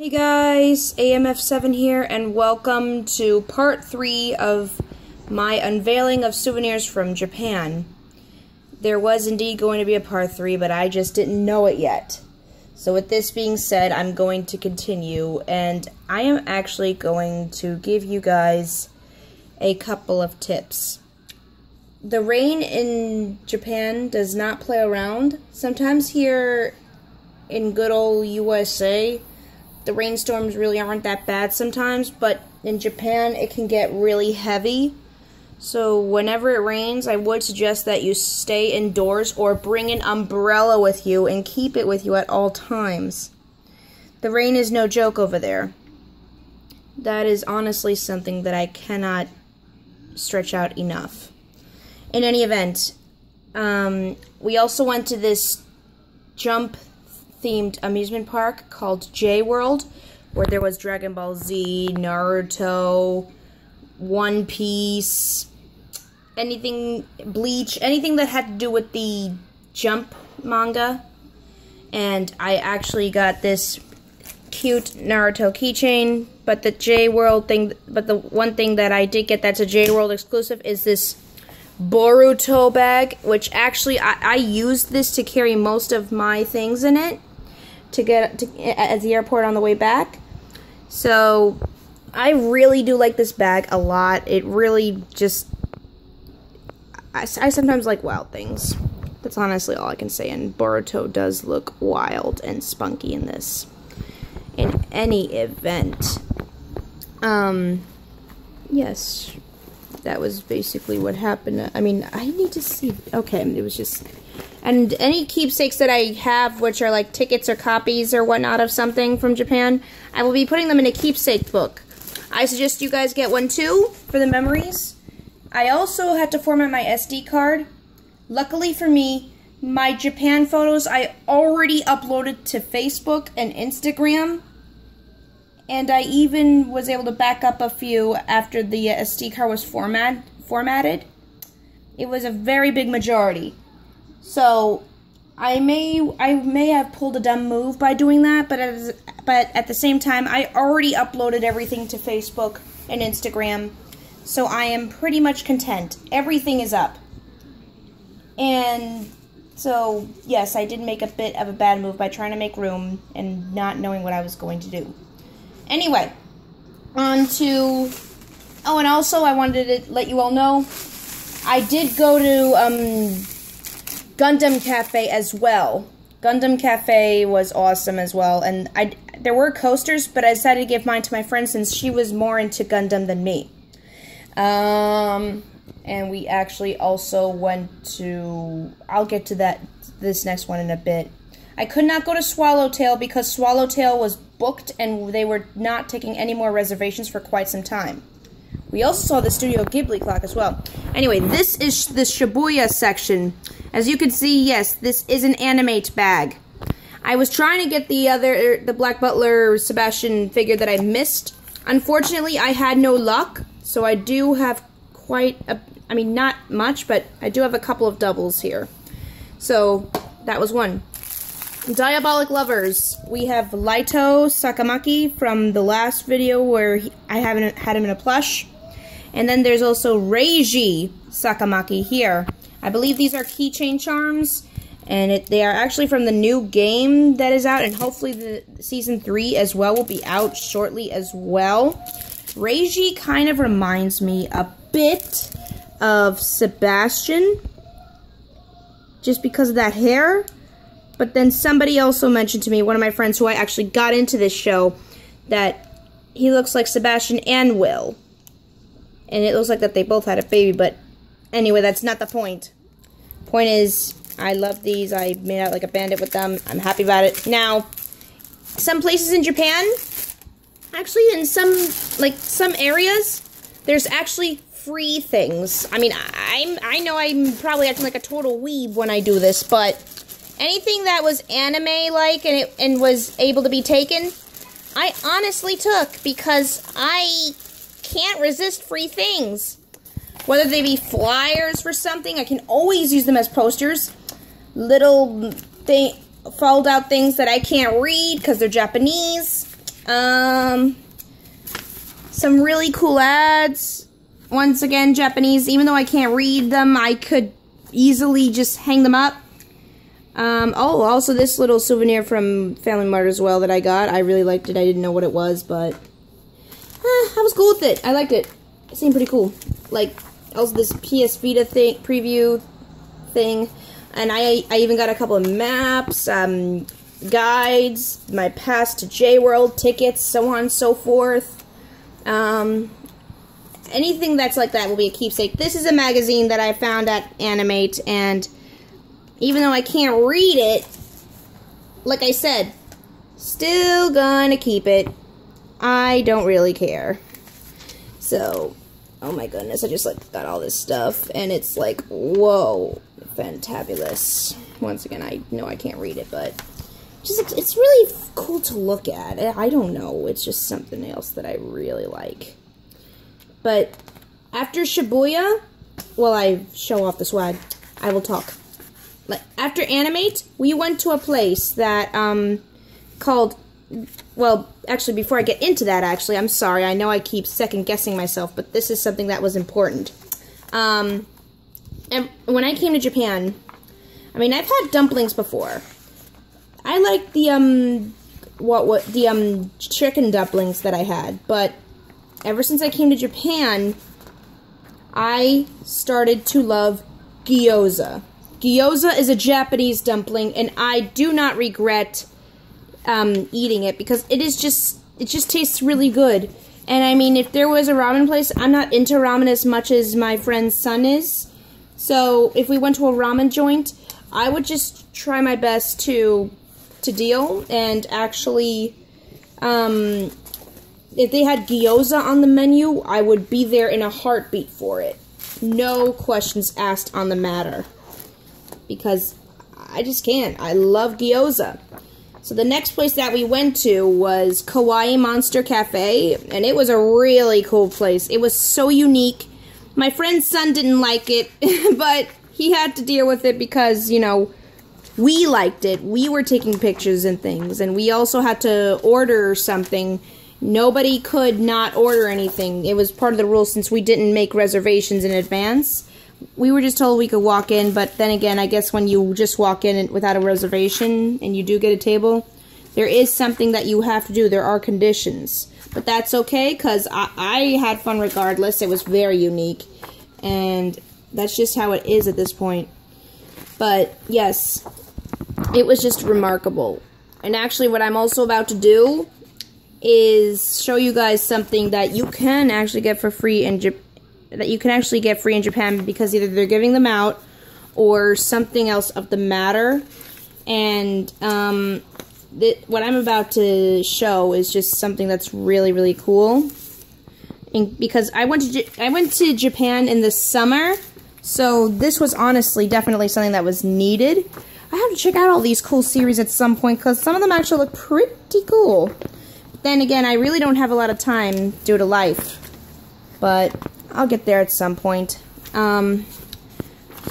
Hey guys, AMF7 here, and welcome to part 3 of my unveiling of souvenirs from Japan. There was indeed going to be a part 3, but I just didn't know it yet. So with this being said, I'm going to continue, and I am actually going to give you guys a couple of tips. The rain in Japan does not play around. Sometimes here in good old USA, the rainstorms really aren't that bad sometimes, but in Japan it can get really heavy. So whenever it rains, I would suggest that you stay indoors or bring an umbrella with you and keep it with you at all times. The rain is no joke over there. That is honestly something that I cannot stretch out enough. In any event, we also went to this jump-themed amusement park called J World, where there was Dragon Ball Z, Naruto, One Piece, anything, Bleach, anything that had to do with the Jump manga. And I actually got this cute Naruto keychain, but the J World thing, but the one thing that I did get that's a J World exclusive is this Boruto bag, which actually I used this to carry most of my things in it to get at the airport on the way back. So I really do like this bag a lot. It really just, I sometimes like wild things. That's honestly all I can say, and Boruto does look wild and spunky in this. In any event, yes, that was basically what happened. I mean, I need to see. Okay, it was just, and any keepsakes that I have, which are like tickets or copies or whatnot of something from Japan, I will be putting them in a keepsake book. I suggest you guys get one too for the memories. I also had to format my SD card. Luckily for me, my Japan photos I already uploaded to Facebook and Instagram. And I even was able to back up a few after the SD card was formatted. It was a very big majority. So I may have pulled a dumb move by doing that, but at the same time, I already uploaded everything to Facebook and Instagram. So I am pretty much content. Everything is up. And so, yes, I did make a bit of a bad move by trying to make room and not knowing what I was going to do. Anyway, on to, oh, and also I wanted to let you all know, I did go to Gundam Cafe as well. Gundam Cafe was awesome as well, and there were coasters, but I decided to give mine to my friend since she was more into Gundam than me. And we actually also went to, I'll get to this next one in a bit. I could not go to Swallowtail because Swallowtail was booked and they were not taking any more reservations for quite some time. We also saw the Studio Ghibli clock as well. Anyway, this is the Shibuya section. As you can see, yes, this is an animate bag. I was trying to get the Black Butler Sebastian figure that I missed. Unfortunately, I had no luck, so I do have quite a, I mean, not much, but I do have a couple of doubles here. So, that was one. Diabolik lovers, we have Laito Sakamaki from the last video where I haven't had him in a plush. And then there's also Reiji Sakamaki here. I believe these are keychain charms, and they are actually from the new game that is out, and hopefully the Season 3 as well will be out shortly as well. Reiji kind of reminds me a bit of Sebastian, just because of that hair. But then somebody also mentioned to me, one of my friends who I actually got into this show, that he looks like Sebastian and Will. And it looks like that they both had a baby, but anyway, that's not the point. Point is, I love these. I made out like a bandit with them. I'm happy about it. Now, some places in Japan, actually in some areas, there's actually free things. I mean, I know I'm probably acting like a total weeb when I do this, but anything that was anime-like and was able to be taken, I honestly took because I can't resist free things. Whether they be flyers for something, I can always use them as posters. Little fold-out things that I can't read because they're Japanese. Some really cool ads. Once again, Japanese. Even though I can't read them, I could easily just hang them up. Oh, also this little souvenir from Family Mart as well that I got. I really liked it. I didn't know what it was, but I was cool with it. I liked it. It seemed pretty cool. Like, also this PS Vita thing, preview thing. And I even got a couple of maps, guides, my pass to J-World, tickets, so on and so forth. Anything that's like that will be a keepsake. This is a magazine that I found at Animate, and even though I can't read it, like I said, still gonna keep it. I don't really care. So, oh my goodness, I just like got all this stuff, and it's like, whoa, fantabulous. Once again, I know I can't read it, but just it's really cool to look at. I don't know, it's just something else that I really like. But after Shibuya, while I show off the swag, I will talk. Like, after Animate, we went to a place that, called, well, actually, before I get into that, actually, I'm sorry, I know I keep second-guessing myself, but this is something that was important. And when I came to Japan, I mean, I've had dumplings before. I like the, chicken dumplings that I had, but ever since I came to Japan, I started to love gyoza. Gyoza is a Japanese dumpling, and I do not regret eating it because it just tastes really good. And I mean, if there was a ramen place, I'm not into ramen as much as my friend's son is. So if we went to a ramen joint, I would just try my best to deal and actually, if they had gyoza on the menu, I would be there in a heartbeat for it. No questions asked on the matter. Because I just can't. I love gyoza. So the next place that we went to was Kawaii Monster Cafe, and it was a really cool place. It was so unique. My friend's son didn't like it, but he had to deal with it because, you know, we liked it. We were taking pictures and things, and we also had to order something. Nobody could not order anything. It was part of the rules since we didn't make reservations in advance. We were just told we could walk in, but then again, I guess when you just walk in without a reservation and you do get a table, there is something that you have to do. There are conditions. But that's okay, because I had fun regardless. It was very unique, and that's just how it is at this point. But, yes, it was just remarkable. And actually, what I'm also about to do is show you guys something that you can actually get for free in Japan. That you can actually get free in Japan because either they're giving them out or something else of the matter. And what I'm about to show is just something that's really, really cool. And because I went to Japan in the summer, so this was honestly definitely something that was needed. I have to check out all these cool series at some point because some of them actually look pretty cool. But then again, I really don't have a lot of time due to life. But I'll get there at some point.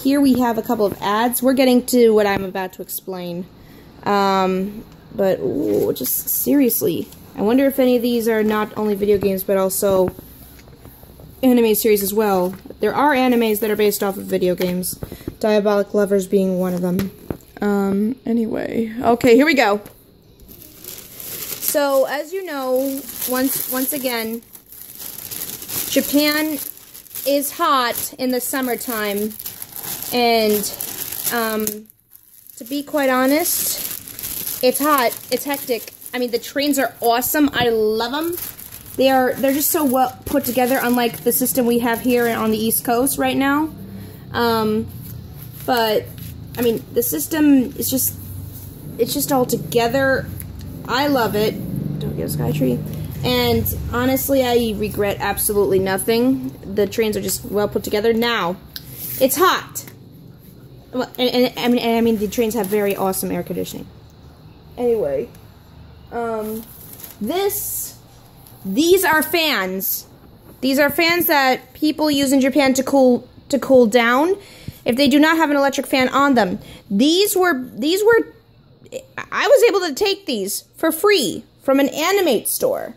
Here we have a couple of ads. We're getting to what I'm about to explain. But, ooh, just seriously. I wonder if any of these are not only video games, but also anime series as well. There are animes that are based off of video games. Diabolik Lovers being one of them. Anyway. Okay, here we go. So, as you know, once again, Japan is hot in the summertime, and to be quite honest, it's hot, it's hectic. I mean, the trains are awesome. I love them. They're just so well put together, unlike the system we have here on the East Coast right now. But I mean, the system is just all together. I love it. Don't get a sky tree. And honestly, I regret absolutely nothing. The trains are just well put together. Now, it's hot. Well, and I mean, the trains have very awesome air conditioning. Anyway, these are fans. These are fans that people use in Japan to cool down if they do not have an electric fan on them. These were I was able to take these for free from an Animate store.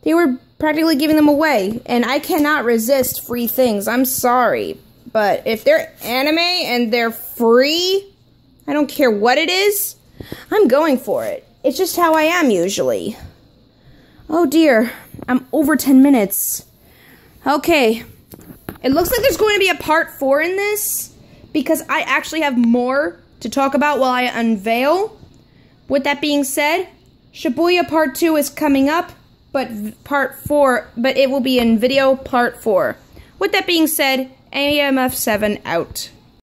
They were practically giving them away, and I cannot resist free things. I'm sorry, but if they're anime and they're free, I don't care what it is, I'm going for it. It's just how I am usually. Oh dear, I'm over 10 minutes. Okay, it looks like there's going to be a part 4 in this, because I actually have more to talk about while I unveil. With that being said, Shibuya part 2 is coming up, but it will be in video part 4. With that being said, AMF7 out.